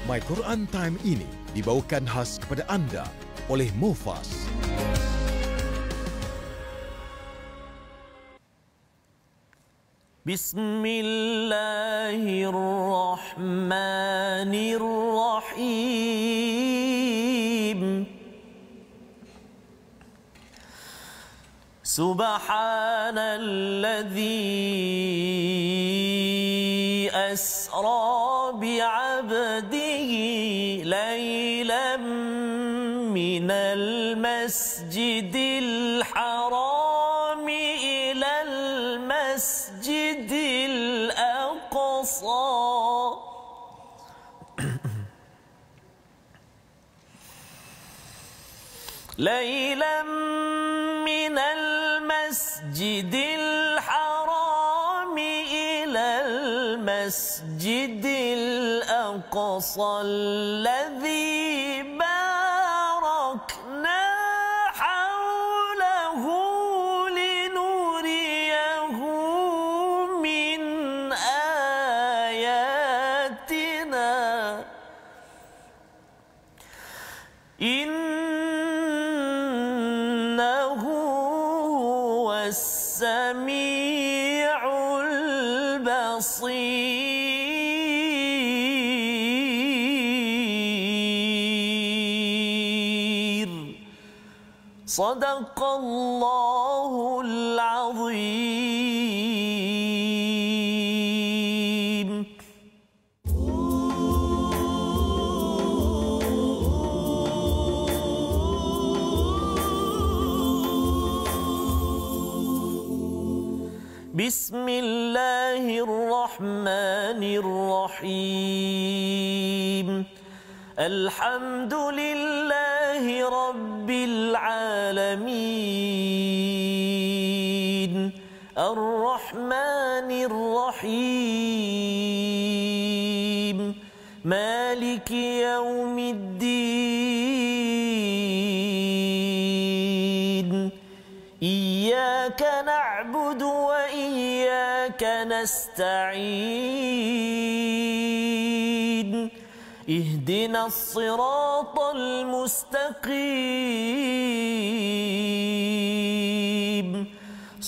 My Quran Time ini dibawakan khas kepada anda oleh Mufas. Bismillahirrahmanirrahim. Subhanalladzi asra bi'abdihi laylan minal masjidil haram ilal masjidil aqsa. ليلا من المسجد الحرام إلى المسجد الأقصى الذي باركنا حوله لنريه من آياتنا إنه هو السميع البصير. صدق الله العظيم. بسم الله الرحمن الرحيم. الحمد لله رب العالمين. الرحمن الرحيم. مالك يوم الدين. إياك نعبد وإياك نستعين. اهدنا الصراط المستقيم.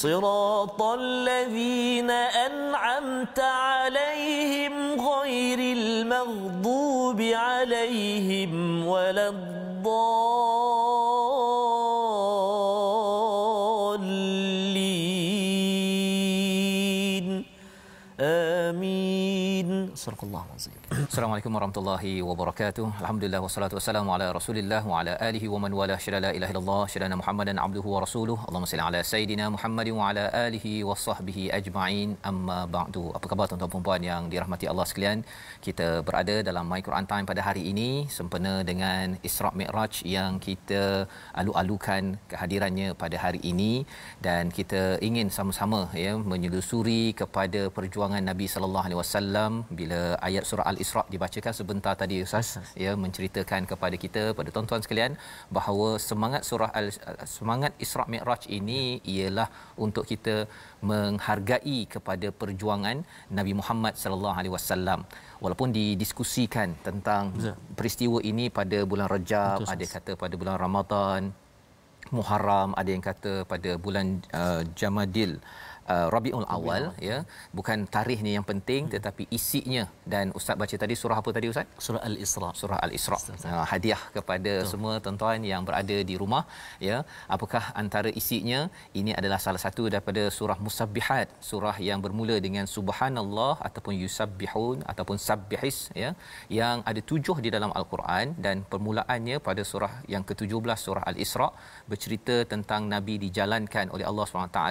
صراط الذين أنعمت عليهم غير المغضوب عليهم ولا الضالين. آمين. صدق الله العظيم. Assalamualaikum warahmatullahi wabarakatuh. Alhamdulillah wassalatu wassalamu ala Rasulillah wa ala alihi wa man wala syada la ilaha illallah syada Muhammadan abduhu wa rasuluhu. Allahumma salli ala sayidina Muhammadin wa ala alihi wa sahbihi ajma'in. Amma ba'du. Apa khabar tuan-tuan dan puan yang dirahmati Allah sekalian? Kita berada dalam My Quran Time pada hari ini sempena dengan Isra' Mi'raj yang kita alu-alukan kehadirannya pada hari ini, dan kita ingin sama-sama menyelusuri kepada perjuangan Nabi sallallahu alaihi wasallam bila ayat surah Al-Isra' dibacakan sebentar tadi Ustaz, menceritakan kepada kita, pada tuan-tuan sekalian, bahawa semangat Isra' Mi'raj ini ialah untuk kita menghargai kepada perjuangan Nabi Muhammad sallallahu alaihi wasallam. Walaupun didiskusikan tentang peristiwa ini pada bulan Rajab, ada kata pada bulan Ramadan, Muharram, ada yang kata pada bulan Jamadil Rabiul Awal, bukan tarikhnya yang penting tetapi isinya. Dan ustaz baca tadi surah apa tadi ustaz? Surah Al-Isra. Surah Al-Isra. Hadiah kepada semua tuan-tuan yang berada di rumah, apakah antara isinya? Ini adalah salah satu daripada surah Musabbihat, surah yang bermula dengan subhanallah ataupun yusabbihun ataupun sabbihis, yang ada 7 di dalam Al-Quran, dan permulaannya pada surah yang ke-17 surah Al-Isra bercerita tentang Nabi dijalankan oleh Allah SWT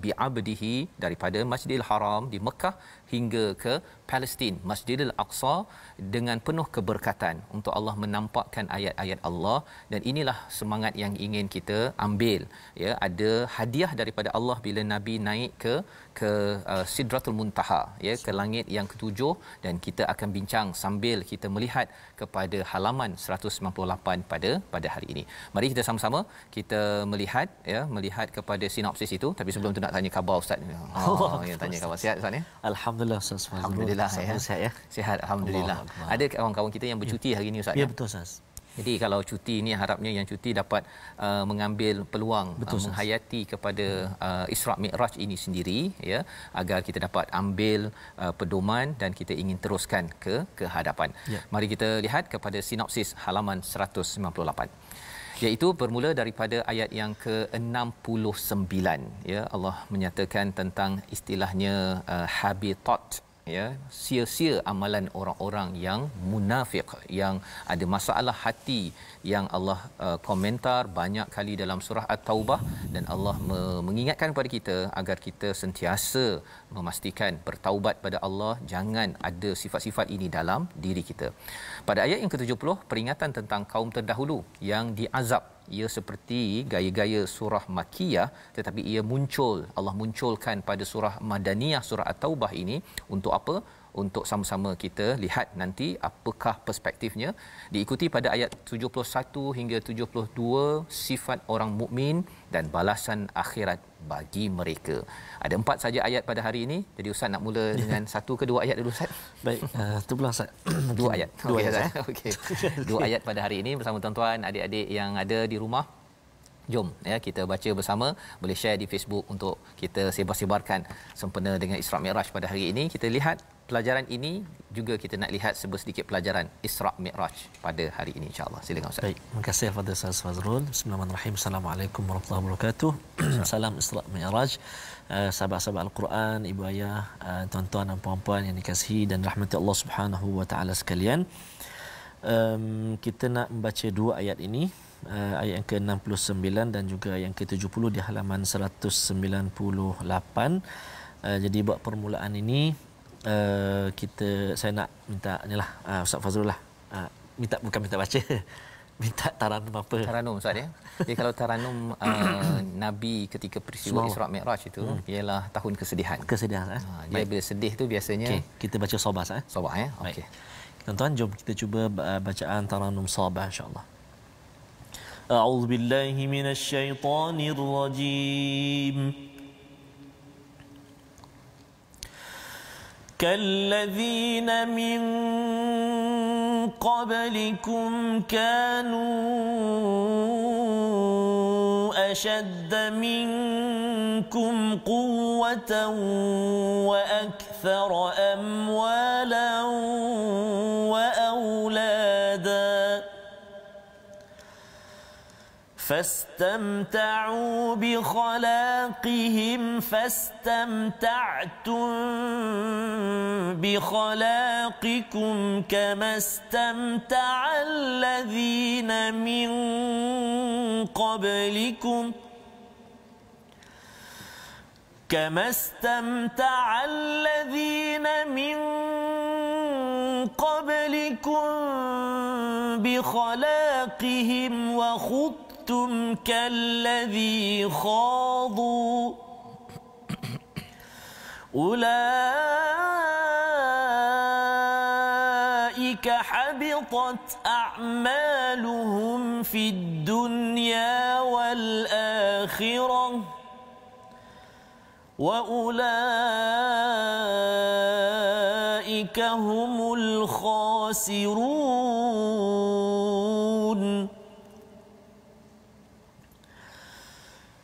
bi'abdihi daripada Masjidil Haram di Mekah hingga ke Palestin, Masjidil Aqsa, dengan penuh keberkatan untuk Allah menampakkan ayat-ayat Allah. Dan inilah semangat yang ingin kita ambil, ada hadiah daripada Allah bila Nabi naik ke Sidratul Muntaha, ke langit yang ketujuh, dan kita akan bincang sambil kita melihat kepada halaman 198 pada hari ini. Mari kita sama-sama kita melihat kepada sinopsis itu. Tapi sebelum tu nak tanya khabar ustaz. Tanya khabar sihat ustaz ya. Alhamdulillah. Alhamdulillah Ustaz Fazrul. Alhamdulillah ya. Sihat ya. Sihat alhamdulillah. Ada kawan-kawan kita yang bercuti hari ini Ustaz. Ya betul Ustaz. Jadi kalau cuti ni harapnya yang cuti dapat mengambil peluang menghayati kepada Isra' Mi'raj ini sendiri ya, agar kita dapat ambil pedoman dan kita ingin teruskan ke hadapan. Ya. Mari kita lihat kepada sinopsis halaman 198. Iaitu bermula daripada ayat yang ke-69 ya, Allah menyatakan tentang istilahnya habitat ya, sia-sia amalan orang-orang yang munafik, yang ada masalah hati, yang Allah komentar banyak kali dalam surah At-Taubah, dan Allah mengingatkan kepada kita agar kita sentiasa memastikan bertaubat pada Allah, jangan ada sifat-sifat ini dalam diri kita. Pada ayat yang ke-70 peringatan tentang kaum terdahulu yang diazab. Ia seperti gaya-gaya surah Makkiyah, tetapi ia muncul, Allah munculkan pada surah Madaniyah, surah At-Taubah ini untuk apa? Untuk sama-sama kita lihat nanti apakah perspektifnya. Diikuti pada ayat 71 hingga 72 sifat orang mukmin dan balasan akhirat bagi mereka. Ada 4 saja ayat pada hari ini. Jadi Ustaz nak mula dengan 1 ke 2 ayat dulu Ustaz. Baik, tu pula Ustaz. 2 ayat. Dua ayat. Okey. 2 ayat pada hari ini bersama tuan-tuan, adik-adik yang ada di rumah. Jom ya, kita baca bersama, boleh share di Facebook untuk kita sebar-sebarkan sempena dengan Isra' Mi'raj pada hari ini. Kita lihat pelajaran ini, juga kita nak lihat sedikit pelajaran Isra' Mi'raj pada hari ini insya-Allah. Silakan Ustaz. Baik, terima kasih kepada Ustaz Fazrul. Bismillahirrahmanirrahim. Assalamualaikum warahmatullahi wabarakatuh. Salam Isra' Mi'raj. Sahabat-sahabat Al-Quran, ibu ayah, tuan-tuan dan puan-puan yang dikasihi dan rahmati Allah Subhanahu wa taala sekalian. Kita nak membaca 2 ayat ini, ayat yang ke-69 dan juga yang ke-70 di halaman 198. Jadi buat permulaan ini saya nak minta inilah Ustaz Fazrul lah, bukan minta baca, minta taranum apa? Taranum Ustaz ya. Jadi kalau taranum Nabi ketika peristiwa Isra' Mi'raj itu ialah tahun kesedihan. Kesedihan dia bila sedih tu biasanya kita baca Sabah Sabah ya. Okey. Tuan-tuan, jom kita cuba bacaan taranum Sabah insya-Allah. A'udzu billahi minasy syaithanir rajim. كالذين من قبلكم كانوا أشد منكم قوة وأكثر أموالا وأولادا فاستمتعوا بخلاقهم فاستمتعتم بخلاقكم كما استمتع الذين من قبلكم بخلاقهم وخضتم كالذي خاضوا أولئك حبطت أعمالهم في الدنيا والآخرة وأولئك هم الخاسرون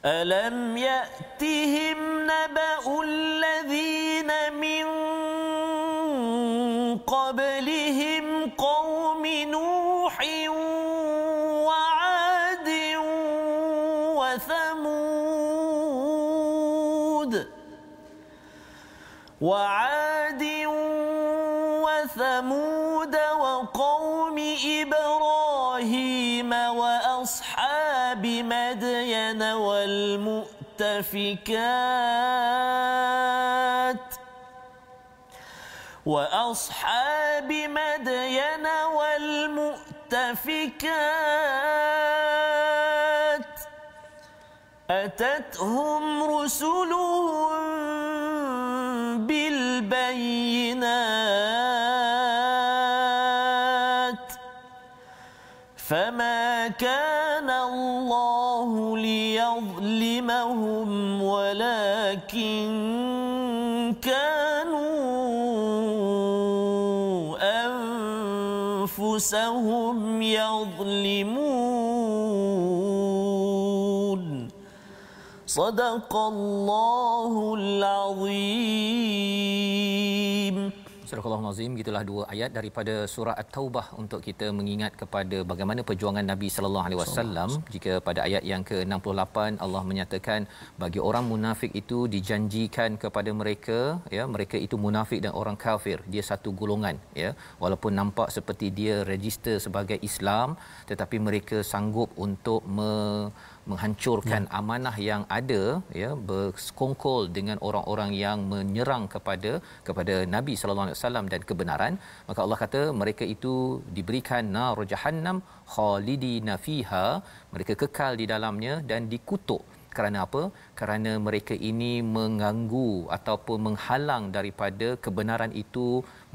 ألم يأتهم نبأ الذين من قبلهم قوم نوح وعاد وثمود وقوم إبراهيم وأصحاب مدين والمؤتفكات أتتهم رسلهم بالبينات فما كان الله ليظلمهم ولكن كانوا أنفسهم يظلمون صدق الله العظيم. Surah Al-Azim, gitulah dua ayat daripada surah At-Taubah untuk kita mengingat kepada bagaimana perjuangan Nabi sallallahu alaihi wasallam. Jika pada ayat yang ke-68 Allah menyatakan bagi orang munafik itu dijanjikan kepada mereka, ya, mereka itu munafik dan orang kafir, dia satu golongan, ya, walaupun nampak seperti dia register sebagai Islam, tetapi mereka sanggup untuk menghancurkan amanah yang ada, ya, bersekongkol dengan orang-orang yang menyerang kepada Nabi sallallahu alaihi wasallam dan kebenaran. Maka Allah kata mereka itu diberikan nar jahannam khalidina fiha, mereka kekal di dalamnya dan dikutuk. Kerana apa? Kerana mereka ini mengganggu ataupun menghalang daripada kebenaran itu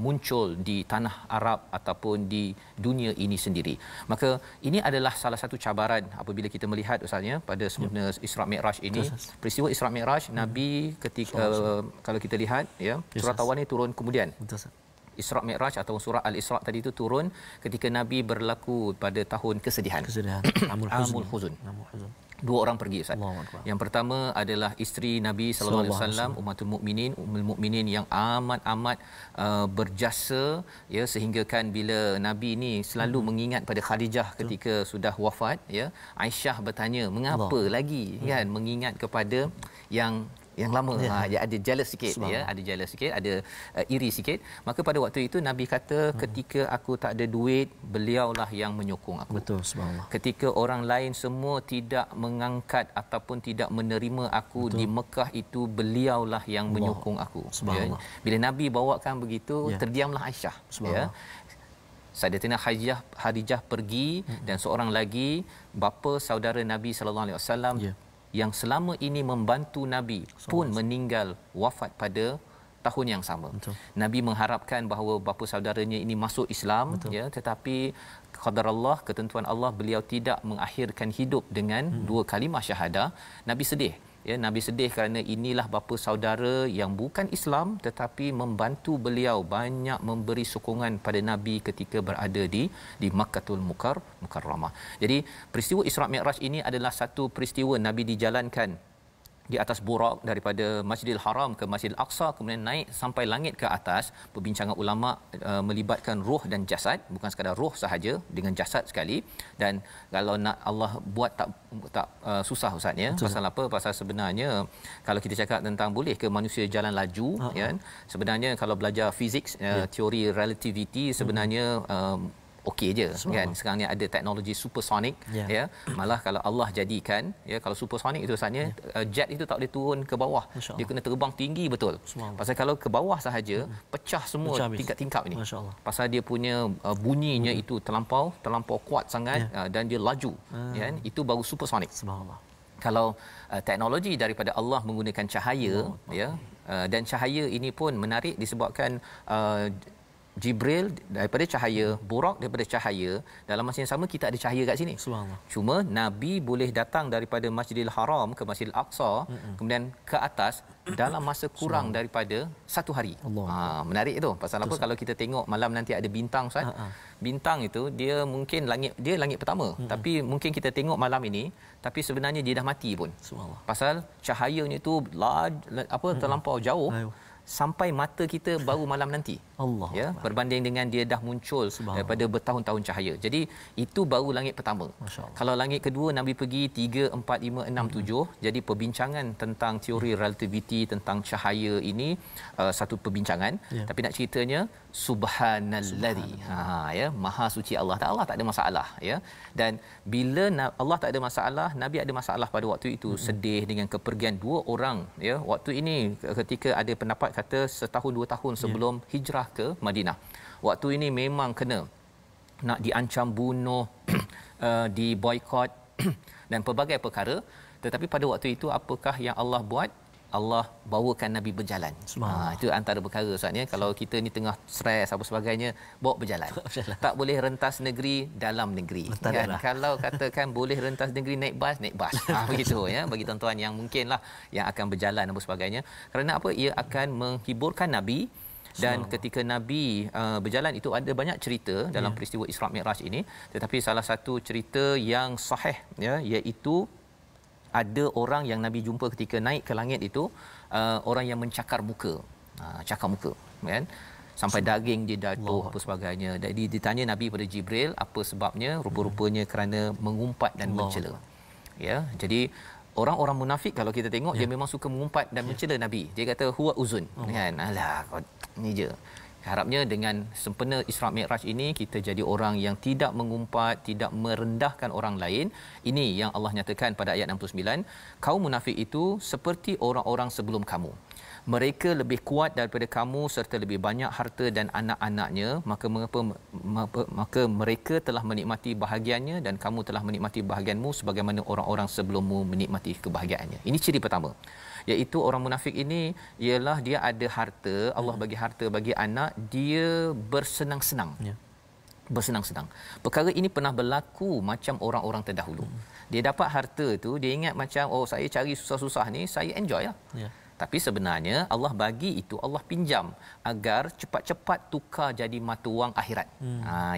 muncul di tanah Arab ataupun di dunia ini sendiri. Maka ini adalah salah satu cabaran apabila kita melihat usahanya pada sempena Isra Mi'raj ini. Peristiwa Isra Mi'raj, Nabi ketika kalau kita lihat, ya, surah Tawar ni turun kemudian. Isra Mi'raj atau surah Al-Isra tadi itu turun ketika Nabi berlaku pada tahun kesedihan. Amul Huzun. Dua orang pergi, Ustaz. Yang pertama adalah isteri Nabi sallallahu alaihi wasallam, Ummul Mukminin yang amat berjasa, ya, sehingga kan bila Nabi ni selalu mengingat pada Khadijah ketika sudah wafat, ya, Aisyah bertanya mengapa lagi kan mengingat kepada yang lama. Dia ada jealous sikit, ya, ada jealous sikit, ada iri sikit. Maka pada waktu itu Nabi kata ketika aku tak ada duit, beliaulah yang menyokong aku. Betul, subhanallah. Ketika orang lain semua tidak mengangkat ataupun tidak menerima aku di Mekah itu, beliaulah yang menyokong aku. Ya. Bila Nabi bawakan begitu, terdiamlah Aisyah, ya. Sayyidatina Khadijah pergi dan seorang lagi bapa saudara Nabi sallallahu alaihi wasallam yang selama ini membantu Nabi pun meninggal wafat pada tahun yang sama. Betul. Nabi mengharapkan bahawa bapa saudaranya ini masuk Islam, ya, tetapi qadarullah, ketentuan Allah, beliau tidak mengakhirkan hidup dengan dua kalimah syahadah. Nabi sedih. Ya, Nabi sedih kerana inilah bapa saudara yang bukan Islam tetapi membantu beliau, banyak memberi sokongan pada Nabi ketika berada di Makkahul Mukarramah. Jadi peristiwa Isra Mi'raj ini adalah satu peristiwa Nabi dijalankan di atas burak daripada Masjidil Haram ke Masjidil Aqsa, kemudian naik sampai langit ke atas. Perbincangan ulama melibatkan roh dan jasad, bukan sekadar roh sahaja, dengan jasad sekali. Dan kalau nak Allah buat tak susah, Ustaz, ya. Pasal apa? Pasal sebenarnya kalau kita cakap tentang boleh ke manusia jalan laju, ya, sebenarnya kalau belajar fizik, teori relativity, sebenarnya okey je, kan. Sekarang ni ada teknologi supersonic, ya. Malah kalau Allah jadikan, ya, kalau supersonic itu sebenarnya jet itu tak boleh turun ke bawah, dia kena terbang tinggi betul. Pasal kalau ke bawah sahaja pecah semua tingkap-tingkap ini. Pasal dia punya bunyinya itu terlampau kuat sangat, dan dia laju, kan. Itu baru supersonic. Subhanallah. Kalau teknologi daripada Allah menggunakan cahaya, ya, dan cahaya ini pun menarik disebabkan Jibril daripada cahaya, Burak daripada cahaya. Dalam masa yang sama kita ada cahaya kat sini. Cuma Nabi boleh datang daripada Masjidil Haram ke Masjidil Aqsa, kemudian ke atas dalam masa kurang daripada satu hari. Menarik itu. Pasal apa? Kalau kita tengok malam nanti ada bintang, Ustaz. Bintang itu dia mungkin langit pertama, tapi mungkin kita tengok malam ini, tapi sebenarnya dia dah mati pun. Pasal cahayanya itu terlampau jauh, sampai mata kita baru malam nanti. Allah, ya, berbanding dengan dia dah muncul daripada bertahun-tahun cahaya. Jadi itu baru langit pertama. Kalau langit kedua Nabi pergi 3, 4, 5, 6, 7. Jadi perbincangan tentang teori relativity tentang cahaya ini satu perbincangan. Tapi nak ceritanya subhanallazi, ya, maha suci Allah. Allah tak ada masalah, ya. Dan bila Allah tak ada masalah, Nabi ada masalah pada waktu itu, sedih dengan kepergian dua orang, ya. Waktu ini ketika ada pendapat kata setahun 2 tahun sebelum hijrah ke Madinah. Waktu ini memang kena nak diancam bunuh, diboikot dan pelbagai perkara. Tetapi pada waktu itu apakah yang Allah buat? Allah bawakan Nabi berjalan. Itu antara perkara, Ustaz, ya. Kalau kita ni tengah stres apa sebagainya, bawa berjalan. Tak boleh rentas negeri dalam negeri, kan? Kalau katakan boleh rentas negeri naik bas begitu, ya, bagi tuan-tuan yang mungkinlah yang akan berjalan apa sebagainya. Kerana apa? Ia akan menghiburkan Nabi Dan ketika Nabi berjalan itu ada banyak cerita dalam peristiwa Isra' Mi'raj ini, tetapi salah satu cerita yang sahih ya, iaitu ada orang yang Nabi jumpa ketika naik ke langit itu, orang yang mencakar muka. Cakar muka kan, sampai daging dia jatuh apa sebagainya. Jadi ditanya Nabi pada Jibril apa sebabnya, rupa-rupanya kerana mengumpat dan mencela. Ya, jadi orang-orang munafik kalau kita tengok dia memang suka mengumpat dan mencela Nabi. Dia kata huwa uzun kan. Alah kau ni je. Harapnya dengan sempena Isra' Mi'raj ini kita jadi orang yang tidak mengumpat, tidak merendahkan orang lain. Ini yang Allah nyatakan pada ayat 69, kaum munafik itu seperti orang-orang sebelum kamu. Mereka lebih kuat daripada kamu serta lebih banyak harta dan anak-anaknya, maka mereka telah menikmati bahagiannya dan kamu telah menikmati bahagianmu sebagaimana orang-orang sebelummu menikmati kebahagiaannya. Ini ciri pertama, iaitu orang munafik ini ialah dia ada harta, Allah bagi harta, bagi anak, dia bersenang-senang. Bersenang-senang. Perkara ini pernah berlaku macam orang-orang terdahulu. Dia dapat harta tu, dia ingat macam saya cari susah-susah ni, saya enjoy lah. Tapi sebenarnya Allah bagi itu, Allah pinjam agar cepat-cepat tukar jadi mata wang akhirat.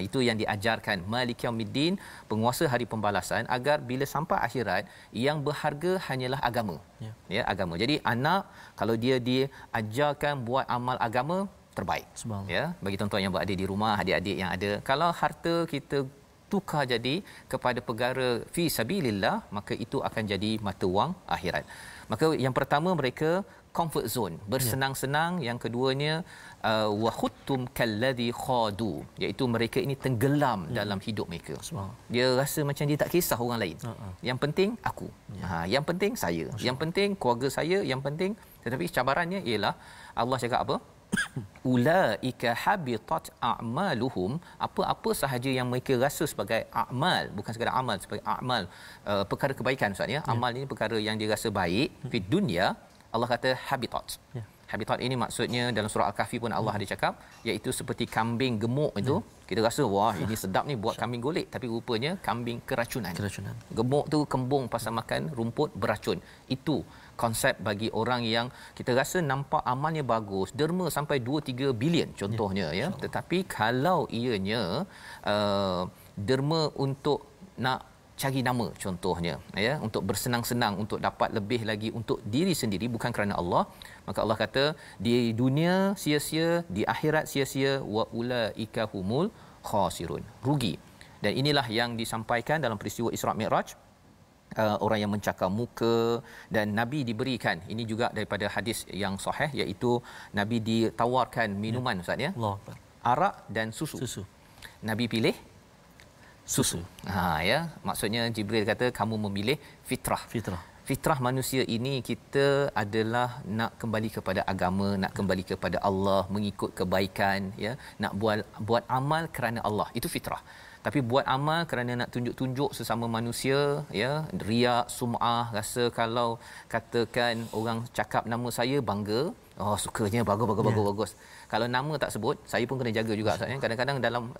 Itu yang diajarkan Malik Yaumiddin, penguasa hari pembalasan, agar bila sampai akhirat yang berharga hanyalah agama. Ya, agama. Jadi anak kalau dia diajarkan buat amal agama, terbaik. Ya, bagi tuan-tuan yang berada di rumah, adik-adik yang ada, kalau harta kita tukar jadi kepada perkara fi sabilillah, maka itu akan jadi mata wang akhirat. Maka yang pertama mereka comfort zone, bersenang-senang. Yang keduanya wa khuttum kalladhi khadu, iaitu mereka ini tenggelam dalam hidup mereka. Dia rasa macam dia tak kisah orang lain. Yang penting aku. Yang penting saya. Yang penting keluarga saya, yang penting. Tetapi cabarannya ialah Allah cakap apa? Ulaika habitat a'maluhum, apa-apa sahaja yang mereka rasa sebagai amal, bukan sekadar amal, sebagai amal, perkara kebaikan Ustaz ya. Amal ini perkara yang dia rasa baik di dunia, Allah kata habitat. Habitat ini maksudnya dalam surah Al-Kahfi pun Allah ada cakap, iaitu seperti kambing gemuk itu. Kita rasa wah ini sedap ni buat kambing golek, tapi rupanya kambing keracunan. Gemuk tu kembung pasal makan rumput beracun. Itu konsep bagi orang yang kita rasa nampak amalnya bagus, derma sampai 2-3 bilion contohnya ya. Tetapi kalau ianya derma untuk nak cari nama contohnya ya, untuk bersenang-senang, untuk dapat lebih lagi untuk diri sendiri bukan kerana Allah, maka Allah kata di dunia sia-sia, di akhirat sia-sia, wa ulaika humul khasirun, rugi. Dan inilah yang disampaikan dalam peristiwa Isra' Mi'raj, orang yang mencakar muka. Dan Nabi diberikan, ini juga daripada hadis yang sahih, iaitu Nabi ditawarkan minuman Ustaz ya, arak dan susu. Nabi pilih susu. Ya, maksudnya Jibril kata kamu memilih fitrah manusia ini. Kita adalah nak kembali kepada agama, nak kembali kepada Allah, mengikut kebaikan ya, nak buat amal kerana Allah, itu fitrah. Tapi buat amal kerana nak tunjuk-tunjuk sesama manusia ya, riak, sum'ah, rasa kalau katakan orang cakap nama saya bangga, sukanya bagus. Kalau nama tak sebut, saya pun kena jaga juga Ustaz. Kadang-kadang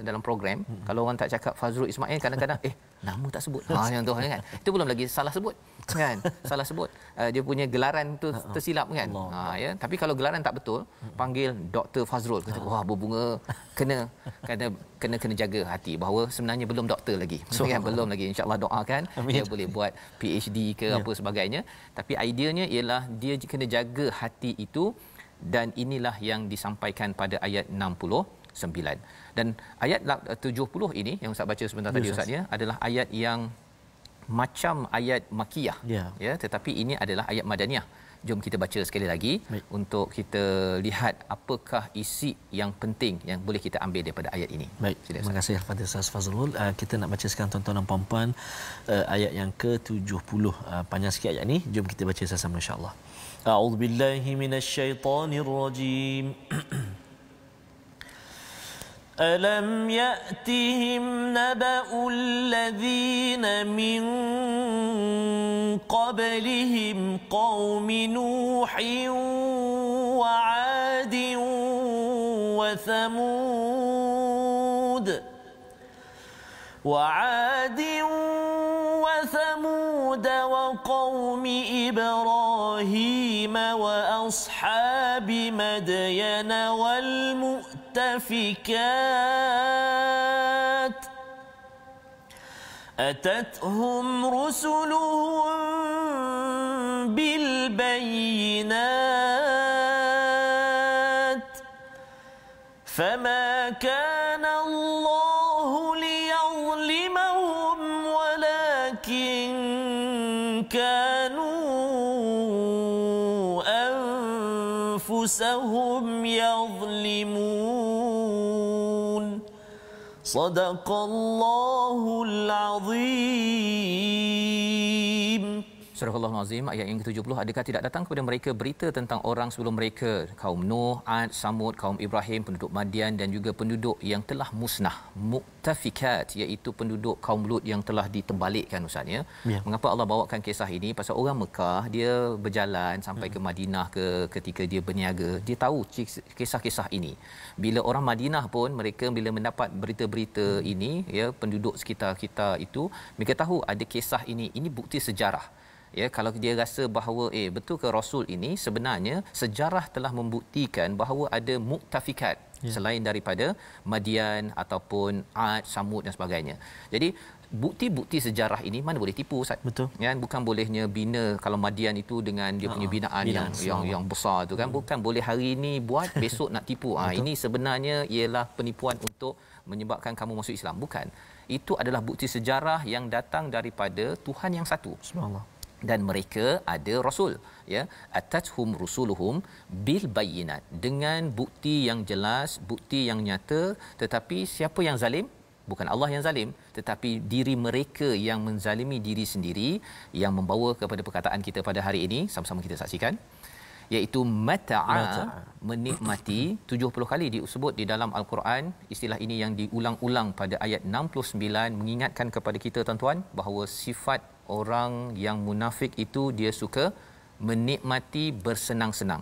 dalam program kalau orang tak cakap Fazrul Ismail, kadang-kadang nama tak sebut. Yang tu kan. Itu belum lagi salah sebut kan. Salah sebut. Dia punya gelaran tu tersilap kan. Ya, tapi kalau gelaran tak betul, panggil Dr. Fazrul, kata wah berbunga, kena jaga hati bahawa sebenarnya belum doktor lagi. Kan belum lagi, insya-Allah doakan dia boleh buat PhD ke apa sebagainya. Tapi ideanya ialah dia kena jaga hati itu. Dan inilah yang disampaikan pada ayat 69. Dan ayat 70 ini yang Ustaz baca sebentar tadi Ustaz ya, adalah ayat yang macam ayat Makkiyah ya, tetapi ini adalah ayat Madaniyah. Jom kita baca sekali lagi untuk kita lihat apakah isi yang penting yang boleh kita ambil daripada ayat ini. Baik, terima kasih kepada Ustaz Fazrul. Kita nak baca sekarang tuan-tuan dan puan-puan ayat yang ke-70. Panjang sikit ayat ni, jom kita baca sama-sama insya-Allah. A'udzubillahi minasyaitonirrajim. ألم يأتهم نبأ الذين من قبلهم قوم نوح وعاد وثمود وثمود وقوم إبراهيم وأصحاب مدين والمؤتفكات أتتهم رسلهم بالبينات فما كان الله ليظلمهم ولكن كانوا أنفسهم يظلمون صدق الله العظيم. Surah Al-Azim ayat yang ke-70, adakah tidak datang kepada mereka berita tentang orang sebelum mereka, kaum Nuh, Ad, Samud, kaum Ibrahim, penduduk Madian dan juga penduduk yang telah musnah, mu'tafikat, iaitu penduduk kaum Lut yang telah diterbalikkan Ustaz ya. Mengapa Allah bawakan kisah ini? Pasal orang Mekah dia berjalan sampai ke Madinah ketika dia berniaga, dia tahu kisah-kisah ini. Bila orang Madinah pun mereka bila mendapat berita-berita ini ya, penduduk sekitar kita itu mereka tahu ada kisah ini bukti sejarah. Ya, kalau dia rasa bahawa betul ke Rasul ini, sebenarnya sejarah telah membuktikan bahawa ada mu'tafikat selain daripada Madian ataupun Ad, Samud dan sebagainya. Jadi bukti-bukti sejarah ini mana boleh tipu Ustaz. Betul. Ya, bukan bolehnya bina kalau Madian itu dengan dia punya binaan yang besar tu kan, bukan boleh hari ini buat besok nak tipu. Ini sebenarnya ialah penipuan untuk menyebabkan kamu masuk Islam. Bukan. Itu adalah bukti sejarah yang datang daripada Tuhan yang satu. Subhanallah. Dan mereka ada rasul ya, atathum rusuluhum bil bayyinat, dengan bukti yang jelas, bukti yang nyata. Tetapi siapa yang zalim? Bukan Allah yang zalim, tetapi diri mereka yang menzalimi diri sendiri, yang membawa kepada perkataan kita pada hari ini. Sama-sama kita saksikan, iaitu mata'a, menikmati. 70 kali disebut di dalam Al-Quran istilah ini, yang diulang-ulang pada ayat 69, mengingatkan kepada kita tuan-tuan bahawa sifat orang yang munafik itu dia suka menikmati bersenang-senang.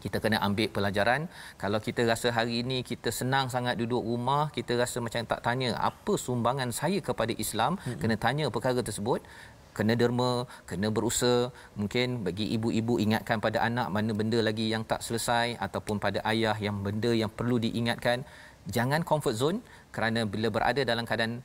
Kita kena ambil pelajaran. Kalau kita rasa hari ini kita senang sangat duduk rumah, kita rasa macam tak tanya apa sumbangan saya kepada Islam, kena tanya perkara tersebut. Kena derma, kena berusaha. Mungkin bagi ibu-ibu ingatkan pada anak mana benda lagi yang tak selesai, ataupun pada ayah yang benda yang perlu diingatkan. Jangan comfort zone, kerana bila berada dalam keadaan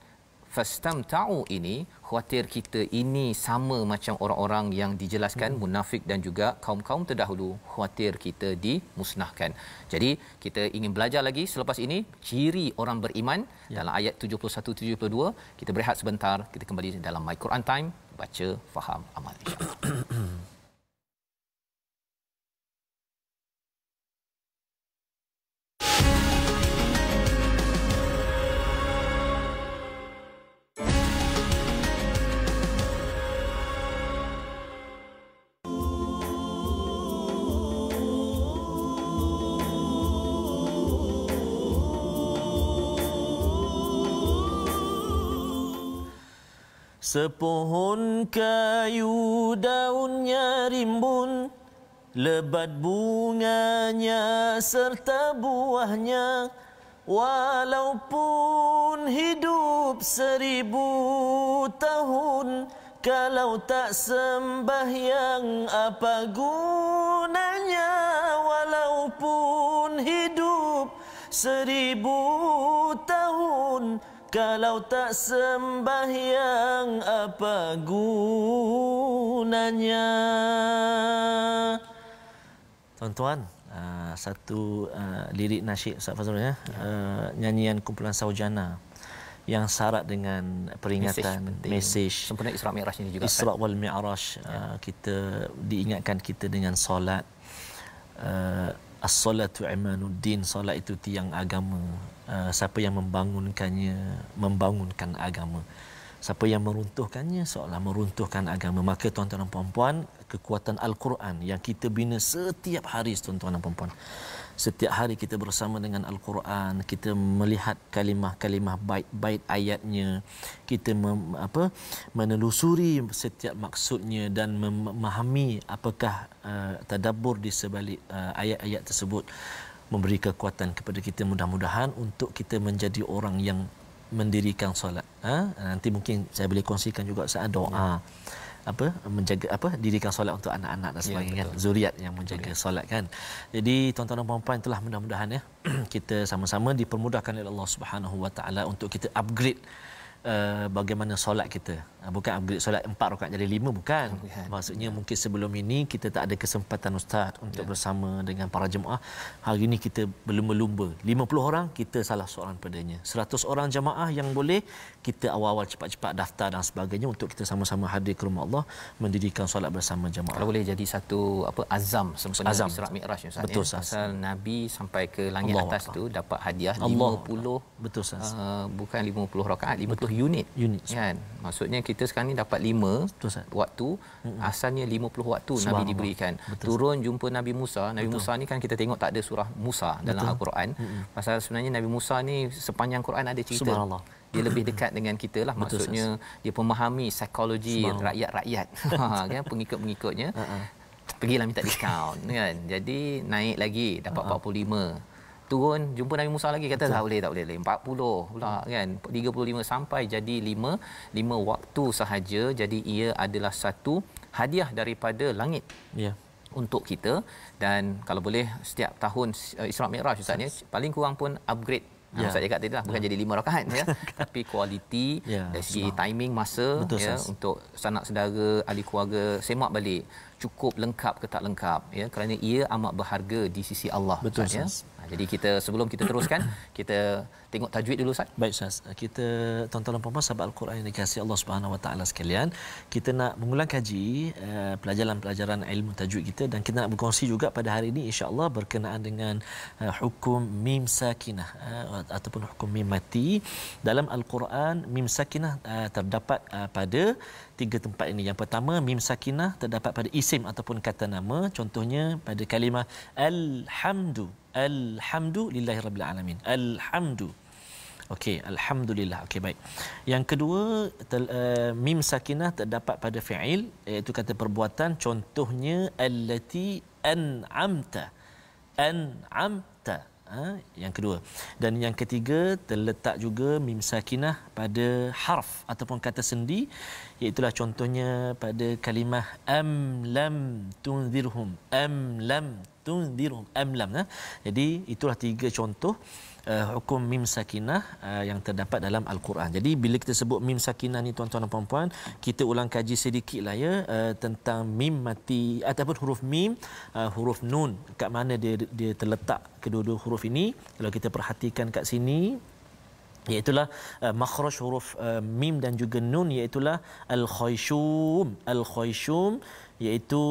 fastamta'u ini, khawatir kita ini sama macam orang-orang yang dijelaskan munafik dan juga kaum-kaum terdahulu, khawatir kita dimusnahkan. Jadi kita ingin belajar lagi selepas ini ciri orang beriman dalam ayat 71-72. Kita berehat sebentar, kita kembali dalam My Quran Time, baca, faham, amal insya-Allah. Sepohon kayu daunnya rimbun, lebat bunganya serta buahnya. Walaupun hidup 1000 tahun, kalau tak sembahyang apa gunanya? Walaupun hidup 1000 tahun, kalau tak sembahyang apa gunanya? Tuan-tuan, satu lirik nasyid Ustaz Fazrul ya, nyanyian kumpulan Saujana yang syarat dengan peringatan mesej sempena Isra Mi'raj ini juga. Isra wal Mi'raj, kita diingatkan kita dengan solat. As-salatu imanuddin, solat itu tiang agama. Siapa yang membangunkannya membangunkan agama. Siapa yang meruntuhkannya seolah meruntuhkan agama. Maka tuan-tuan dan puan-puan, kekuatan Al-Quran yang kita bina setiap hari, tuan-tuan dan puan-puan. Setiap hari kita bersama dengan Al-Quran, kita melihat kalimah-kalimah bait-bait ayatnya, kita menelusuri setiap maksudnya dan memahami apakah tadabbur di sebalik ayat-ayat tersebut, memberi kekuatan kepada kita mudah-mudahan untuk kita menjadi orang yang mendirikan solat. Nanti mungkin saya boleh kongsikan juga saat doa menjaga dirikan solat untuk anak-anak dan sebagainya, zuriat yang menjaga solat kan. Jadi tuan-tuan dan puan-puan, itulah mudah-mudahan kita sama-sama dipermudahkan oleh Allah Subhanahu Wa Taala untuk kita upgrade bagaimana solat kita. Bukan upgrade solat 4 rakaat jadi 5, bukan. Maksudnya mungkin sebelum ini kita tak ada kesempatan ustaz untuk bersama dengan para jemaah. Hari ini kita berlumba-lumba. 50 orang, kita salah seorang padanya. 100 orang jemaah yang boleh, kita awal-awal cepat-cepat daftar dan sebagainya untuk kita sama-sama hadir ke rumah Allah mendirikan solat bersama jemaah. Kalau boleh jadi satu azam sempena Isra Mi'raj ustaz. Betul, pasal Nabi sampai ke langit Allah atas tu dapat hadiah Allah 50. Betul ustaz. Bukan 50 rakaat, 50 unit kan. Maksudnya kita sekarang ni dapat 5 waktu, asalnya 50 waktu Nabi diberikan. Turun jumpa Nabi Musa. Nabi Musa ni kan kita tengok tak ada surah Musa dalam Al-Quran. Pasal sebenarnya Nabi Musa ni sepanjang Quran ada cerita. Subhanallah. Dia lebih dekat dengan kita lah. Maksudnya dia memahami psikologi rakyat-rakyat kan, pengikut-pengikutnya. Pergilah minta diskaun kan. Jadi naik lagi dapat 45. Turun jumpa Nabi Musa lagi, kata tak boleh 40 pula kan, 35 sampai jadi 5 waktu sahaja. Jadi ia adalah satu hadiah daripada langit untuk kita. Dan kalau boleh setiap tahun Isra Mi'raj ustaz ni paling kurang pun upgrade. Ustaz cakap tadi lah, bukan jadi 5 rakaat tapi kualiti dari segi timing masa untuk sanak saudara, ahli keluarga semak balik cukup lengkap ke tak lengkap kerana ia amat berharga di sisi Allah. Betul Ustaz, jadi kita sebelum kita teruskan kita tengok tajwid dulu Ustaz. Baik Ustaz. Kita tuan-tuan dan puan-puan sahabat Al-Quran yang dikasihi Allah Subhanahu Wa Taala sekalian, kita nak mengulang kaji pelajaran ilmu tajwid kita, dan kita nak berkongsi juga pada hari ini insya-Allah berkenaan dengan hukum mim sakinah ataupun hukum mim mati. Dalam Al-Quran mim sakinah terdapat pada 3 tempat ini. Yang pertama, mim sakinah terdapat pada isim ataupun kata nama. Contohnya pada kalimah alhamdulillahirabbil alamin. Alhamdu. Okey, alhamdulillah. Okey, baik. Yang kedua, mim sakinah terdapat pada fi'il, iaitu kata perbuatan. Contohnya allati an'amta. Yang kedua. Dan yang ketiga, terletak juga mim sakinah pada harf ataupun kata sendi, iaitu contohnya pada kalimah am lam tunzirhum. Jadi itulah 3 contoh hukum mim sakinah yang terdapat dalam Al-Quran. Jadi bila kita sebut mim sakinah ni tuan-tuan dan puan-puan, kita ulang kaji sedikitlah tentang mim mati ataupun huruf mim, huruf nun, kat mana dia terletak kedua-dua huruf ini. Kalau kita perhatikan kat sini, iaitulah makhraj huruf mim dan juga nun, iaitulah al-khayshum, iaitu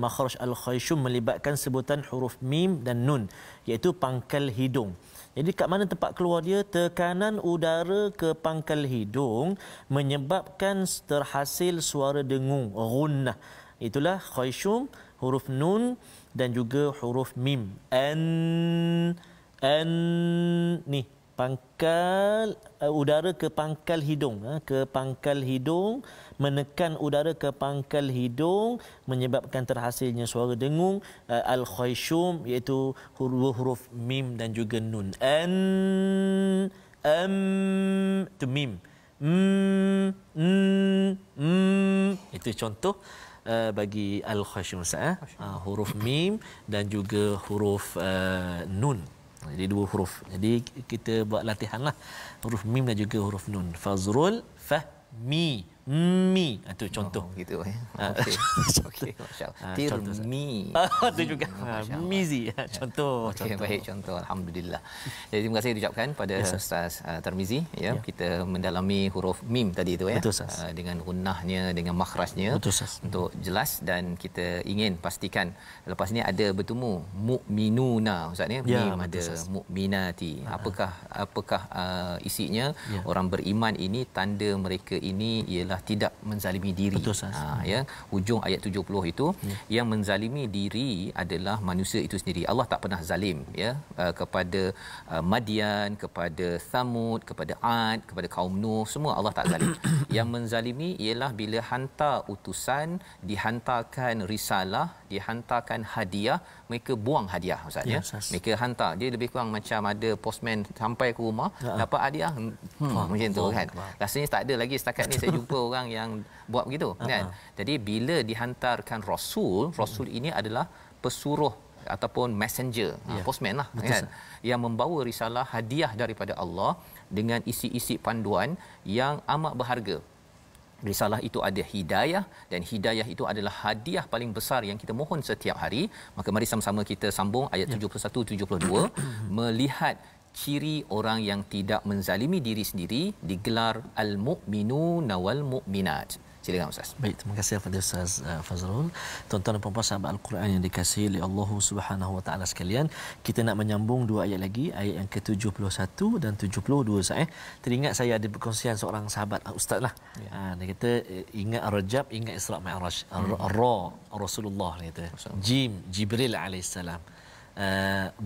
makhraj al-khayshum melibatkan sebutan huruf mim dan nun, iaitu pangkal hidung. Jadi kat mana tempat keluar dia? Tekanan udara ke pangkal hidung menyebabkan terhasil suara dengung, ghunnah. Itulah khayshum, huruf nun dan juga huruf mim. Ni pangkal udara ke pangkal hidung, menekan udara ke pangkal hidung menyebabkan terhasilnya suara dengung, al-khayshum, iaitu huruf mim dan juga nun. Tu mim. Itu contoh bagi al-khayshum, huruf mim dan juga huruf nun. Jadi 2 huruf. Jadi kita buat latihanlah huruf mim dan juga huruf nun. Fazrul fahmi mi. Itu contoh. Gitu Okey. Okey, masya-Allah. Tirmi. Itu juga mizi. Contoh. Okey, baik, contoh. Alhamdulillah. Jadi terima kasih diucapkan pada Ustaz Tarmizi kita mendalami huruf mim tadi tu Betul, dengan gunnahnya, dengan makhrajnya. Betul, untuk jelas, dan kita ingin pastikan lepas ni ada bertemu mukminuna Ustaz ni, mim ada mukminati. Apakah isinya? Orang beriman ini, tanda mereka ini ialah tidak menzalimi diri. Betul, Hujung ayat 70 itu, yang menzalimi diri adalah manusia itu sendiri. Allah tak pernah zalim kepada Madian, kepada Thamud, kepada Ad, kepada kaum Nuh, semua Allah tak zalim. Yang menzalimi ialah bila hantar utusan, dihantarkan risalah, dihantarkan hadiah, mereka buang hadiah Ustaz ya. Mereka hantar, dia lebih kurang macam ada postman sampai ke rumah dapat hadiah macam tu kan. Rasanya tak ada lagi setakat ni saya jumpa orang yang buat begitu kan. Jadi bila dihantarkan rasul ini adalah pesuruh ataupun messenger, postman lah kan, yang membawa risalah hadiah daripada Allah dengan isi-isi panduan yang amat berharga. Risalah itu ada hidayah, dan hidayah itu adalah hadiah paling besar yang kita mohon setiap hari. Maka mari sama-sama kita sambung ayat 71-72 melihat ciri orang yang tidak menzalimi diri sendiri, digelar al-mu'minuna wal mu'minat. Silakan Ustaz. Baik, terima kasih kepada Ustaz Fazrul. Tuan-tuan dan puan-puan sahabat Al-Quran yang dikasihi oleh Allah Subhanahu Wa Taala sekalian, kita nak menyambung dua ayat lagi, ayat yang ke-71 dan 72 Ustaz. Teringat saya ada perkongsian seorang sahabat Ustaz lah. Dia kata ingat Rajab, ingat Isra Mi'raj. Ra Rasulullah dia kata. Jim Jibril alaihissalam.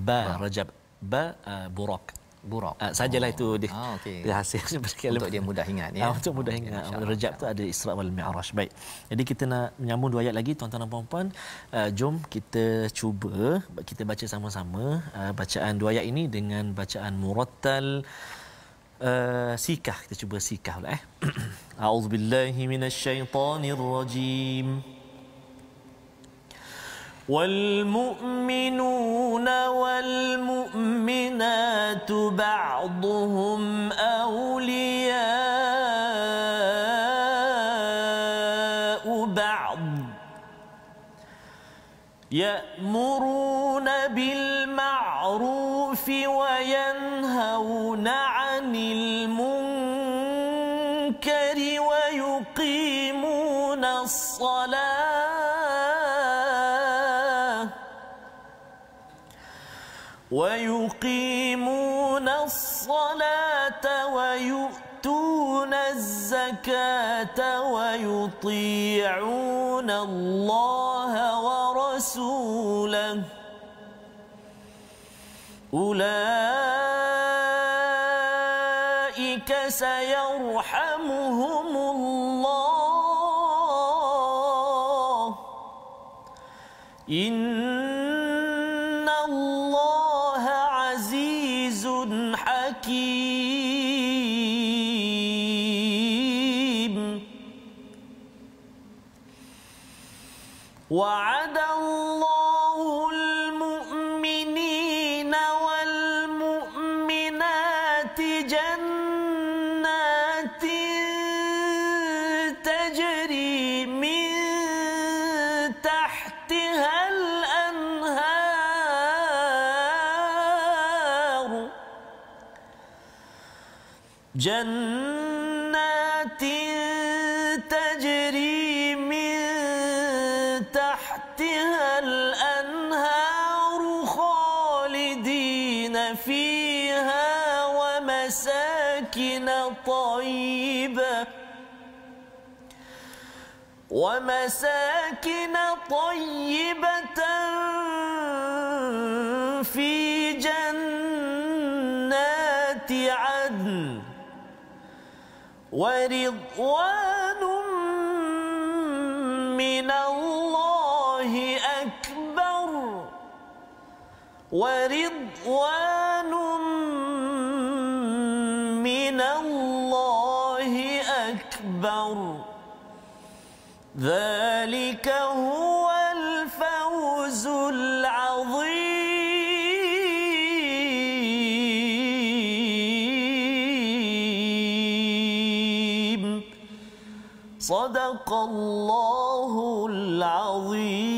Ba Rajab, ba Burak. Sajalah itu dia hasil untuk dia mudah ingat ya. Untuk mudah ingat. Rajab tu ada Isra wal Mi'raj. Baik. Jadi kita nak menyambung dua ayat lagi tuan-tuan dan puan-puan. Jom kita cuba kita baca sama-sama bacaan dua ayat ini dengan bacaan murattal sikah. Kita cuba sikah pula A'udzubillahi minasyaitonir rajim. والمؤمنون والمؤمنات بعضهم أولياء بعض يأمرون بالمعروف وينهون عن المنكر ويقيمون الصلاة ويؤتون الزكاة ويطيعون الله ورسوله أولئك سيرحمهم الله إن الله عزيز حكيم وعد الله المؤمنين والمؤمنات جنات تجري من تحتها الأنهار جنات تجري من تحتها الأنهار خالدين فيها ومساكن طيبة في جنات عدن ورضوان من الله أكبر ذلك هو الفوز العظيم صدق الله العظيم.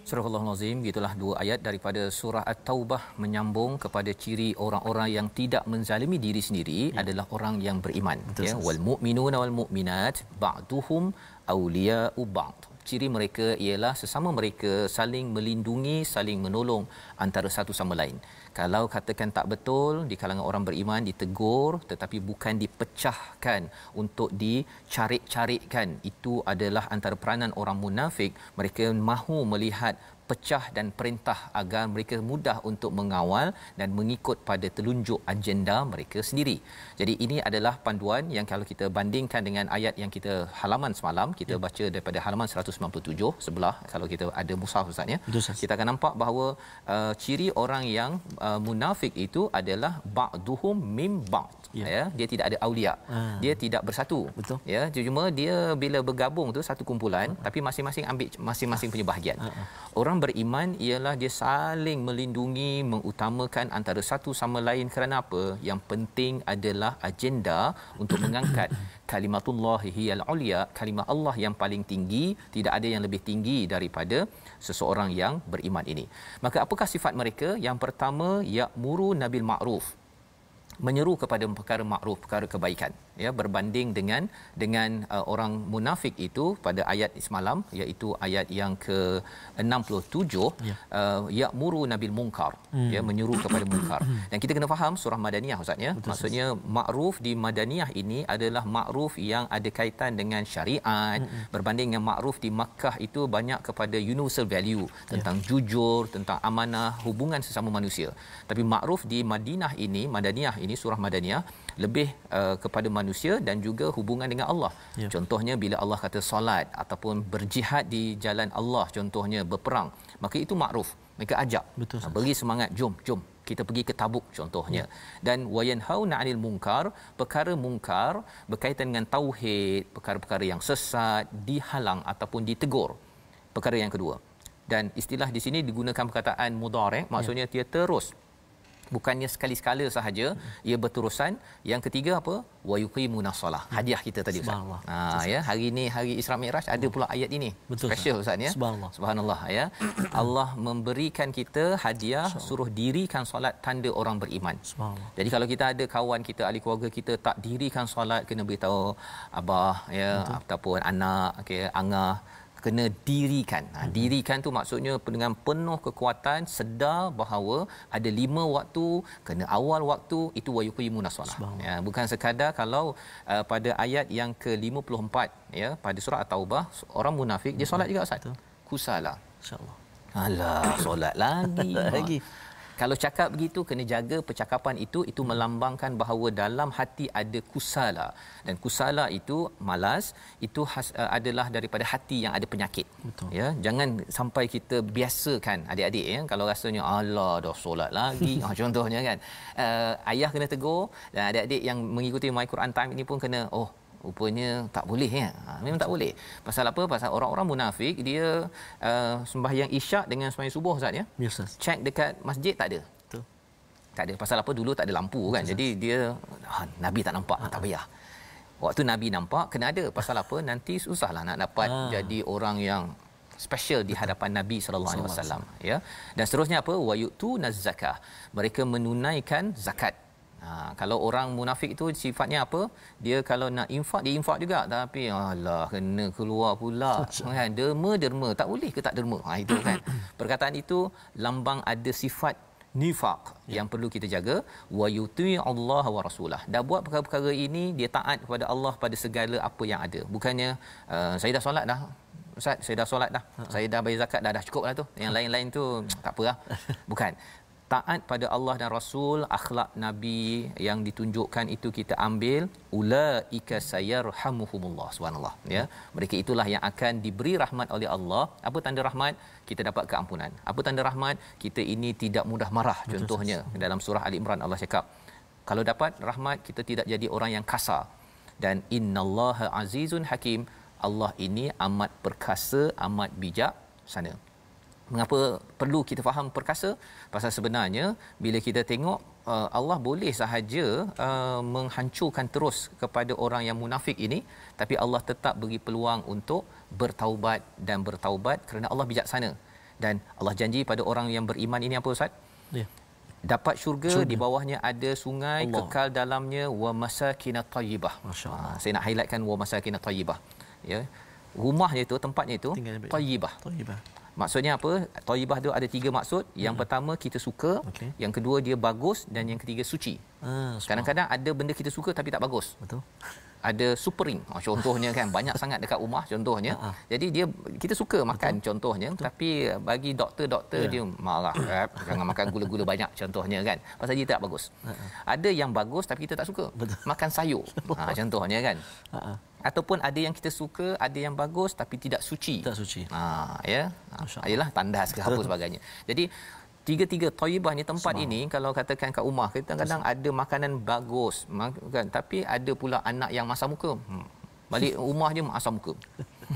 Surah Al-Azim, gitulah dua ayat daripada surah At-Taubah menyambung kepada ciri orang-orang yang tidak menzalimi diri sendiri adalah orang yang beriman. Betul, ya, wal mu'minuna wal mu'minat ba'duhum awliya'u ba'd. Ciri mereka ialah sesama mereka saling melindungi, saling menolong antara satu sama lain. Kalau katakan tak betul di kalangan orang beriman ditegur tetapi bukan dipecahkan untuk dicarik-carikkan, itu adalah antara peranan orang munafik. Mereka mahu melihat pecah dan perintah agar mereka mudah untuk mengawal dan mengikut pada telunjuk agenda mereka sendiri. Jadi ini adalah panduan yang kalau kita bandingkan dengan ayat yang kita halaman semalam, kita baca daripada halaman 197 sebelah, kalau kita ada mushaf Ustaz ya, kita akan nampak bahawa ciri orang yang munafik itu adalah ba'duhum mim ba'd. Ya, dia tidak ada aulia. Dia tidak bersatu. Betul. Ya, cuma dia bila bergabung tu satu kumpulan, tapi masing-masing ambil masing-masing punya bahagian. Orang beriman ialah dia saling melindungi, mengutamakan antara satu sama lain. Kerana apa? Yang penting adalah agenda untuk mengangkat kalimatullahi hiyal ulia, kalimah Allah yang paling tinggi, tidak ada yang lebih tinggi daripada seseorang yang beriman ini. Maka apakah sifat mereka? Yang pertama, ya'muru nabil ma'ruf, menyeru kepada perkara makruf, perkara kebaikan, ya, berbanding dengan orang munafik itu pada ayat semalam, iaitu ayat yang ke-67, ya'muru nabil munkar, ya, menyeru kepada munkar. Dan kita kena faham surah Madaniyah Ustaz ya. Maksudnya makruf di Madaniyah ini adalah makruf yang ada kaitan dengan syariat, berbanding dengan makruf di Makkah itu banyak kepada universal value tentang jujur, tentang amanah, hubungan sesama manusia. Tapi makruf di Madinah ini, Madaniyah ini, surah Madaniyah, lebih kepada manusia dan juga hubungan dengan Allah. Contohnya bila Allah kata solat ataupun berjihad di jalan Allah, contohnya berperang, maka itu makruf. Mereka ajak, beri semangat, jom kita pergi ke Tabuk contohnya. Dan wayanhauna 'anil munkar, perkara mungkar berkaitan dengan tauhid, perkara-perkara yang sesat dihalang ataupun ditegur. Perkara yang kedua. Dan istilah di sini digunakan perkataan mudhari', maksudnya dia terus, bukannya sekali-sekala sahaja, ia berterusan. Yang ketiga apa? Wa yuqimuna solah. Hadiah kita tadi Ustaz. Ya, hari ini hari Isra Mi'raj ada pula ayat ini. Special Ustaz ya. Subhanallah ya. Allah memberikan kita hadiah, suruh dirikan solat tanda orang beriman. Jadi kalau kita ada kawan kita, ahli keluarga kita tak dirikan solat, kena beritahu abah ya, ataupun anak, okey, angah, kena dirikan. Dirikan tu maksudnya dengan penuh kekuatan, sedar bahawa ada 5 waktu, kena awal waktu, itu wa yuqimuna solah. Ya, bukan sekadar kalau pada ayat yang ke-54 ya, pada surah At-Taubah, orang munafik dia solat juga Ustaz. Kusala. Insya-Allah. Alah, solat lagi. Kalau cakap begitu, kena jaga percakapan itu melambangkan bahawa dalam hati ada kusala. Dan kusala itu malas, itu adalah daripada hati yang ada penyakit. Ya, jangan sampai kita biasakan adik-adik ya, kalau rasanya alah dah solat lagi contohnya kan. Ayah kena tegur, dan adik-adik yang mengikuti My Quran Time ini pun kena, rupanya tak boleh ya. Memang tak boleh. Pasal apa? Pasal orang-orang munafik dia sembahyang isyak dengan sembahyang subuh Ustaz ya. Cek dekat masjid tak ada. Tak ada. Pasal apa? Dulu tak ada lampu kan. Jadi dia Nabi tak nampak, tak payah. Waktu Nabi nampak kena ada. Pasal apa? Nanti susahlah nak dapat jadi orang yang special di hadapan Nabi sallallahu alaihi wasallam ya. Dan seterusnya apa? Wa yu'tunaz zakah. Mereka menunaikan zakat. Kalau orang munafik itu sifatnya apa? Dia kalau nak infak, dia infak juga, tapi alah kena keluar pula kan, derma tak boleh ke tak derma, itu kan. Perkataan itu lambang ada sifat nifaq yang perlu kita jaga. Wa yuti Allah wa rasulah. Dah buat perkara-perkara ini, dia taat kepada Allah pada segala apa yang ada. Bukannya saya dah solat dah Ustaz, saya dah solat dah, saya dah bayar zakat dah cukup lah tu, yang lain-lain tu tak apalah. Bukan. Taat pada Allah dan Rasul, akhlak Nabi yang ditunjukkan itu kita ambil. Ulaika sayarhamuhumullah, subhanallah ya. Mereka itulah yang akan diberi rahmat oleh Allah. Apa tanda rahmat? Kita dapat keampunan. Apa tanda rahmat? Kita ini tidak mudah marah. Contohnya dalam surah Ali Imran Allah cakap, kalau dapat rahmat, kita tidak jadi orang yang kasar. Dan innallaha azizun hakim, Allah ini amat perkasa, amat bijak sana. Mengapa perlu kita faham perkasa? Pasal sebenarnya bila kita tengok Allah boleh sahaja menghancurkan terus kepada orang yang munafik ini, tapi Allah tetap beri peluang untuk bertaubat dan bertaubat kerana Allah bijaksana. Dan Allah janji pada orang yang beriman ini apa Ustaz? Dapat syurga, di bawahnya ada sungai, Allah, kekal dalamnya, wa masakinat thayyibah. Saya nak highlightkan wa masakinat thayyibah ya. Rumahnya itu, tempatnya itu thayyibah. Maksudnya apa? Thayyibah tu ada 3 maksud. Yang pertama kita suka, yang kedua dia bagus dan yang ketiga suci. Kadang-kadang ada benda kita suka tapi tak bagus. Betul. Ada supering contohnya kan, banyak sangat dekat rumah contohnya. Jadi dia kita suka makan contohnya, tapi bagi doktor dia marah, jangan makan gula-gula banyak contohnya kan, pasal dia tak bagus. Ada yang bagus tapi kita tak suka. Makan sayur contohnya kan. Ataupun ada yang kita suka, ada yang bagus tapi tidak suci. Tak suci. Ya. Ayalah tandas ke apa sebagainya. Jadi tiga-tiga thayyibah ni tempat ini, kalau katakan kat rumah kita kadang-kadang ada makanan bagus kan, tapi ada pula anak yang masam muka. Balik rumah je masam muka.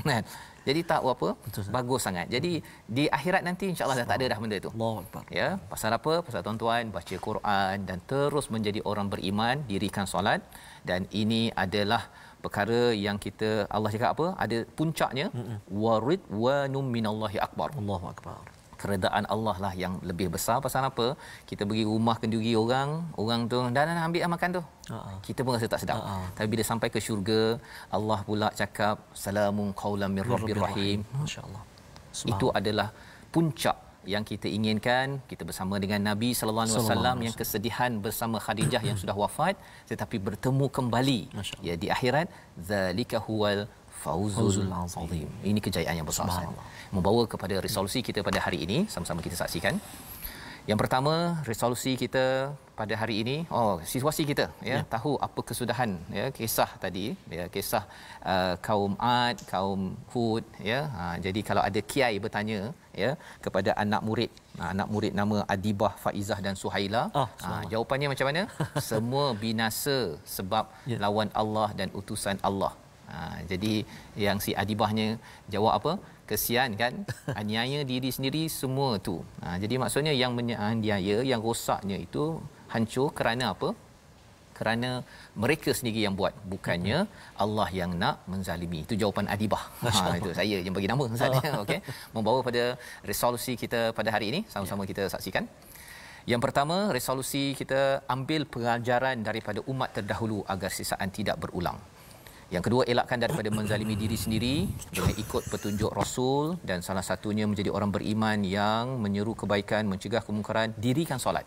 Kan? Jadi tak apa bagus sangat. Jadi di akhirat nanti insya-Allah dah tak ada dah benda tu. Allahuakbar. Ya, pasal apa? Pasal tuan-tuan baca Quran dan terus menjadi orang beriman, dirikan solat, dan ini adalah perkara yang kita Allah cakap apa? Ada puncaknya, warid wa num minallahi akbar. Allahuakbar. Keredaan Allah lah yang lebih besar. Pasal apa? Kita pergi rumah kenduri orang tu dah ambil makan tu. Kita pun rasa tak sedap. Tapi bila sampai ke syurga, Allah pula cakap salamun qaulam mir rabbir rahim. Masya-Allah. Itu adalah puncak yang kita inginkan. Kita bersama dengan Nabi sallallahu alaihi wasallam yang kesedihan bersama Khadijah yang sudah wafat tetapi bertemu kembali ya di akhirat. Zalika huwal fauzul azim. Ini kejayaan yang besar. Membawa kepada resolusi kita pada hari ini, sama-sama kita saksikan. Yang pertama, resolusi kita pada hari ini, situasi kita ya, tahu apa kesudahan ya kisah tadi ya, kisah kaum Ad, kaum Hud ya. Jadi kalau ada kiai bertanya ya kepada anak murid nama Adibah, Faizah dan Suhaila, jawapannya macam mana? Semua binasa sebab lawan Allah dan utusan Allah. Jadi yang si Adibahnya jawab apa? Kesian kan, aniaya diri sendiri semua tu. Jadi maksudnya yang menganiaya, yang rosaknya itu hancur kerana apa? Kerana mereka sendiri yang buat, bukannya Allah yang nak menzalimi. Itu jawapan Adibah. Itu saya yang bagi nama saja. Okey, membawa pada resolusi kita pada hari ini, sama-sama kita saksikan. Yang pertama, resolusi kita ambil pelajaran daripada umat terdahulu agar sisaan tidak berulang. Yang kedua, elakkan daripada menzalimi diri sendiri dengan ikut petunjuk Rasul, dan salah satunya menjadi orang beriman yang menyeru kebaikan, mencegah kemungkaran, dirikan solat.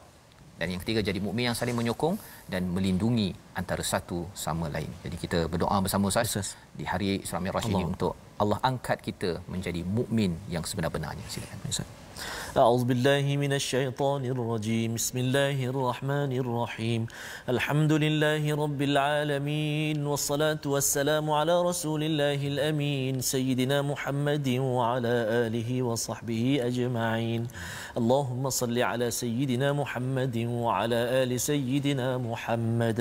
Dan yang ketiga, jadi mukmin yang saling menyokong dan melindungi antara satu sama lain. Jadi kita berdoa bersama Ustaz di hari Isra Mi'raj ini untuk Allah angkat kita menjadi mukmin yang sebenar-benarnya. Silakan Ustaz. أعوذ بالله من الشيطان الرجيم بسم الله الرحمن الرحيم الحمد لله رب العالمين والصلاة والسلام على رسول الله الأمين سيدنا محمد وعلى آله وصحبه أجمعين اللهم صل على سيدنا محمد وعلى آل سيدنا محمد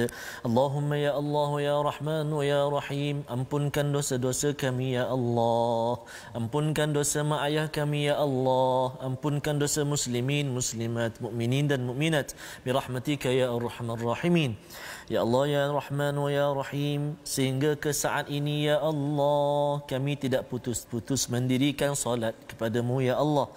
اللهم يا الله يا رحمن ويا رحيم ampunkan dosa-dosa kami ya Allah, ampunkan dosa mak ayah kami ya Allah, ampunkan dosa muslimin, muslimat, mukminin dan mukminat birahmatika ya arhamar rahimin. Ya Allah ya Rahman wa ya Rahim, sehingga ke saat ini ya Allah kami tidak putus-putus mendirikan solat kepadamu ya Allah.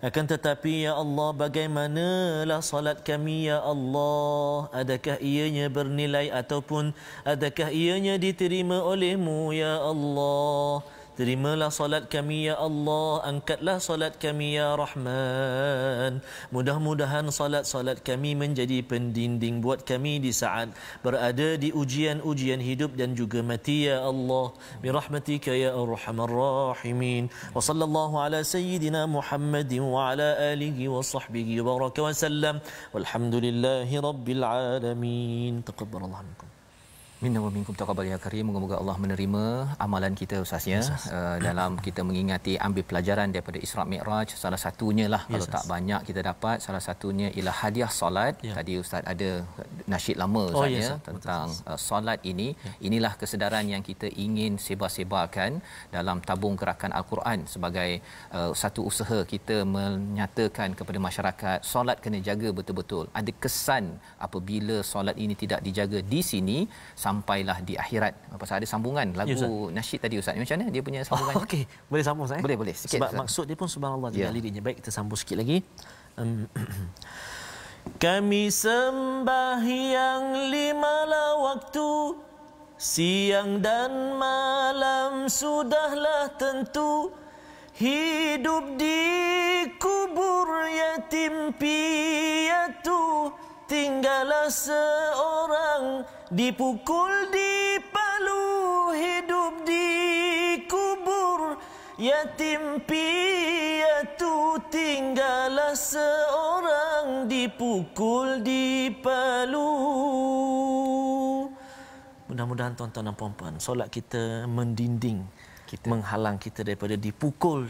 Akan tetapi ya Allah, bagaimanalah solat kami ya Allah? Adakah ianya bernilai ataupun adakah ianya diterima olehmu ya Allah? Terimalah solat kami ya Allah, angkatlah solat kami ya Rahman. Mudah-mudahan solat-solat kami menjadi pendinding buat kami di saat berada di ujian-ujian hidup dan juga mati ya Allah. Birahmatika ya arhamar rahimin. Wa sallallahu ala sayyidina Muhammadin wa ala alihi wa sahbihi wa baraka wa sallam. Walhamdulillahi rabbil alamin. Taqabbalallahu minkum. Minna wa minkum taqabbal ya karim. Moga-moga Allah menerima amalan kita Ustaznya dalam kita mengingati ambil pelajaran daripada Isra Mi'raj. Salah satunya lah, kalau tak banyak kita dapat, salah satunya ialah hadiah solat. Tadi Ustaz ada nasyid lama Ustaznya tentang solat ini. Inilah kesedaran yang kita ingin sebar-sebarkan dalam tabung gerakan Al-Quran sebagai satu usaha kita menyatakan kepada masyarakat solat kena jaga betul-betul. Ada kesan apabila solat ini tidak dijaga di sini, sampailah di akhirat. Pasal ada sambungan lagu nasyid tadi Ustaz. Macam mana dia punya sambungan? Okey, boleh sambung Ustaz? Boleh sikit. Sebab Ustaz, maksud dia pun subhanallah juga liriknya. Baik, kita sambung sikit lagi. Kami sembahyang 5 waktu, siang dan malam sudahlah tentu. hidup di kubur yatim piatu, tinggallah seorang dipukul dipalu. Hidup di kubur yatim piatu, tinggallah seorang dipukul dipalu. Mudah-mudahan tuan-tuan dan puan-puan, solat kita mendinding, menghalang kita daripada dipukul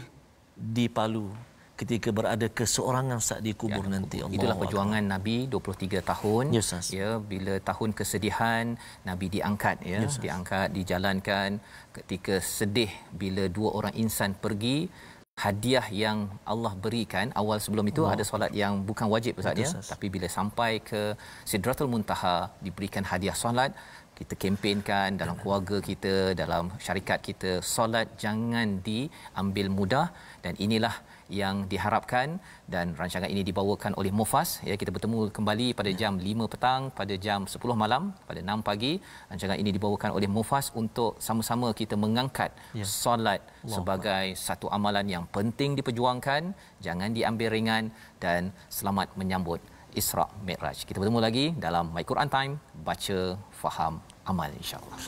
dipalu ketika berada keseorangan saat dikubur nanti. Itulah perjuangan Nabi 23 tahun. Yes, ya, bila tahun kesedihan Nabi diangkat, ya, yes, diangkat, dijalankan. Ketika sedih bila dua orang insan pergi, hadiah yang Allah berikan awal sebelum itu ada solat yang bukan wajib Ustaz, ya, tapi bila sampai ke Sidratul Muntaha diberikan hadiah solat. Kita kempenkan dalam keluarga kita, dalam syarikat kita, solat jangan diambil mudah, dan inilah yang diharapkan. Dan rancangan ini dibawakan oleh Mufas, ya, kita bertemu kembali pada jam 5 petang, pada jam 10 malam, pada 6 pagi. Rancangan ini dibawakan oleh Mufas untuk sama-sama kita mengangkat solat sebagai satu amalan yang penting diperjuangkan, jangan diambil ringan, dan selamat menyambut Isra Mi'raj. Kita bertemu lagi dalam My Quran Time, baca, faham, amal, insya-Allah.